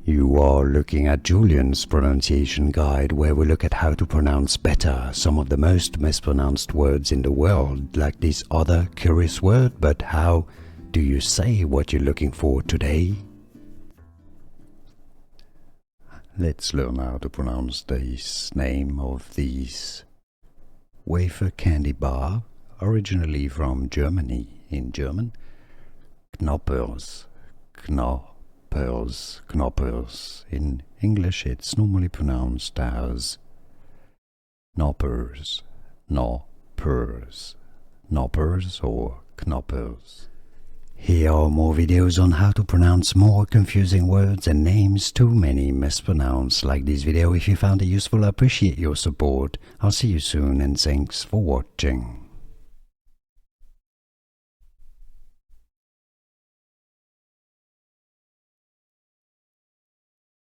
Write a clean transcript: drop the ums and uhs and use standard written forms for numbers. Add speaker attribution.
Speaker 1: You are looking at Julian's pronunciation guide, where we look at how to pronounce better some of the most mispronounced words in the world, like this other curious word. But how do you say what you're looking for today? Let's learn how to pronounce this name of this wafer candy bar, originally from Germany in German. Knoppers, knoppers, knoppers. In English it's normally pronounced as knoppers, knoppers, knoppers or knoppers. Here are more videos on how to pronounce more confusing words and names too many mispronounced. Like this video if you found it useful. I appreciate your support. I'll see you soon and thanks for watching.